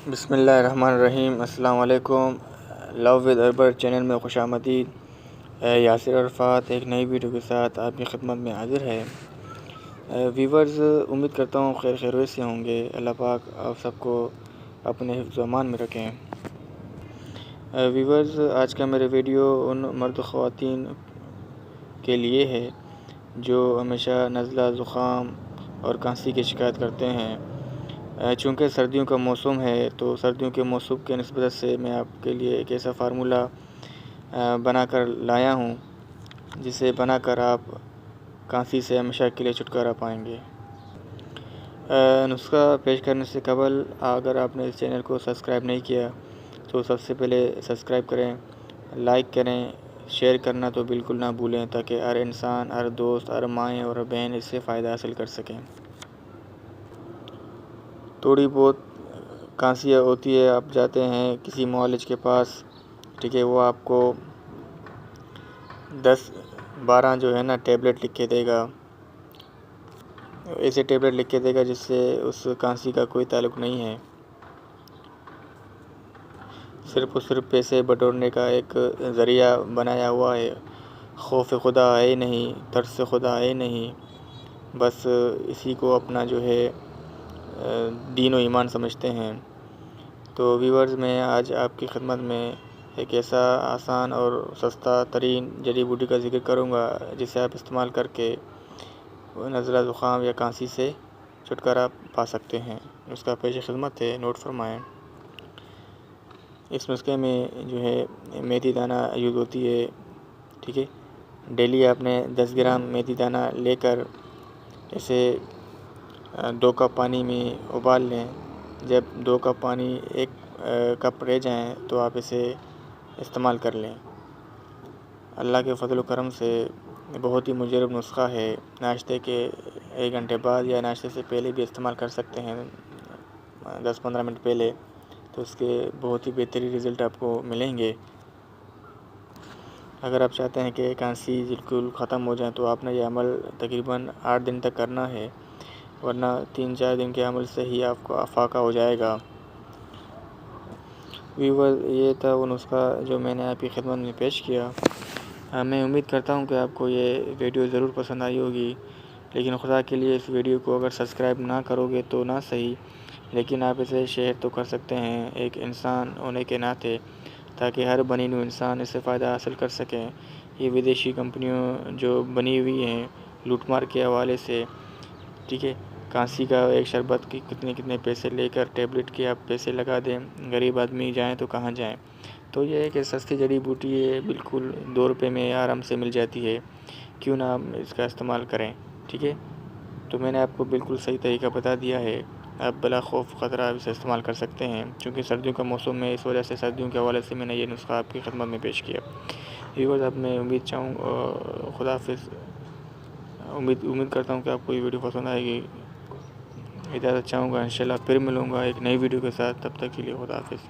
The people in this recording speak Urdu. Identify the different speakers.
Speaker 1: بسم اللہ الرحمن الرحیم۔ السلام علیکم۔ لو ود اربر چینل میں خوش آمدید۔ یاسر عرفات ایک نئی ویڈیو کے ساتھ آپ کی خدمت میں حاضر ہے۔ ویورز، امید کرتا ہوں خیر سے ہوں گے۔ اللہ پاک آپ سب کو اپنے حفظ و امان میں رکھیں۔ ویورز، آج کا میرا ویڈیو ان مرد خواتین کے لیے ہے جو ہمیشہ نزلہ، زکام اور کھانسی کی شکایت کرتے ہیں۔ چونکہ سردیوں کا موسم ہے تو سردیوں کے موسم کے نسبت سے میں آپ کے لیے ایک ایسا فارمولہ بنا کر لایا ہوں جسے بنا کر آپ کھانسی سے ہمیشہ کے لیے چھٹکارا پائیں گے۔ نسخہ پیش کرنے سے قبل اگر آپ نے اس چینل کو سبسکرائب نہیں کیا تو سب سے پہلے سبسکرائب کریں، لائک کریں، شیئر کرنا تو بالکل نہ بھولیں تاکہ ہر انسان، ہر دوست، ہر مائیں اور بہن اس سے فائدہ حاصل کر سکیں۔ تھوڑی بہت کھانسی ہوتی ہے، آپ جاتے ہیں کسی معالج کے پاس، ٹھیک ہے، وہ آپ کو 10-12 جو ہے نا ٹیبلٹ لکھ کے دے گا، ایسے ٹیبلٹ لکھ کے دے گا جس سے اس کھانسی کا کوئی تعلق نہیں ہے، صرف اور صرف پیسے بٹورنے کا ایک ذریعہ بنایا ہوا ہے۔ خوف خدا ہے نہیں، ترس خدا ہے نہیں، بس اسی کو اپنا جو ہے دین و ایمان سمجھتے ہیں۔ تو ویورز، میں آج آپ کی خدمت میں ایک ایسا آسان اور سستا ترین جڑی بوٹی کا ذکر کروں گا جسے آپ استعمال کر کے نزلہ، زکام یا کھانسی سے چھٹکارا پا سکتے ہیں۔ اس کا پیش خدمت ہے، نوٹ فرمائیں۔ اس نسخے میں جو ہے میتھی دانہ یوز ہوتی ہے، ٹھیک ہے۔ ڈیلی آپ نے 10 گرام میتھی دانہ لے کر اسے 2 کپ پانی میں ابال لیں۔ جب 2 کپ پانی 1 کپ رہ جائیں تو آپ اسے استعمال کر لیں۔ اللہ کے فضل و کرم سے بہت ہی مجرب نسخہ ہے۔ ناشتے کے 1 گھنٹے بعد یا ناشتے سے پہلے بھی استعمال کر سکتے ہیں، 10-15 منٹ پہلے، تو اس کے بہت ہی بہترین رزلٹ آپ کو ملیں گے۔ اگر آپ چاہتے ہیں کہ کھانسی بالکل ختم ہو جائے تو آپ نے یہ عمل تقریباً 8 دن تک کرنا ہے، ورنہ 3-4 دن کے عمل سے ہی آپ کو افاقہ ہو جائے گا۔ ویور، یہ تھا وہ نسخہ جو میں نے آپ کی خدمت میں پیش کیا۔ میں امید کرتا ہوں کہ آپ کو یہ ویڈیو ضرور پسند آئی ہوگی، لیکن خدا کے لیے اس ویڈیو کو اگر سبسکرائب نہ کرو گے تو نہ صحیح، لیکن آپ اسے شیئر تو کر سکتے ہیں ایک انسان ہونے کے ناطے، تاکہ ہر بنی نوع انسان اس سے فائدہ حاصل کر سکیں۔ یہ ودیشی کمپنیوں جو بنی ہوئی ہیں لوٹ مار کے حوالے سے، ٹھیک ہے، کھانسی کا ایک شربت کی کتنے پیسے لے کر ٹیبلٹ کے آپ پیسے لگا دیں، غریب آدمی جائیں تو کہاں جائیں۔ تو یہ ایک سستی جڑی بوٹی ہے، بالکل 2 روپے میں آرام سے مل جاتی ہے، کیوں نہ آپ اس کا استعمال کریں، ٹھیک ہے۔ تو میں نے آپ کو بالکل صحیح طریقہ بتا دیا ہے، آپ بلا خوف خطرہ اسے استعمال کر سکتے ہیں، چونکہ سردیوں کا موسم ہے، اس وجہ سے سردیوں کے حوالے سے میں نے یہ نسخہ آپ کی خدمت میں پیش کیا۔ ویورز، اب میں خدا حافظ، امید کرتا ہوں کہ آپ کو یہ ویڈیو پسند آئے گی۔ اجازت چاہوں گا، انشاءاللہ پھر ملوں گا ایک نئی ویڈیو کے ساتھ، تب تک کے لیے خدا حافظ۔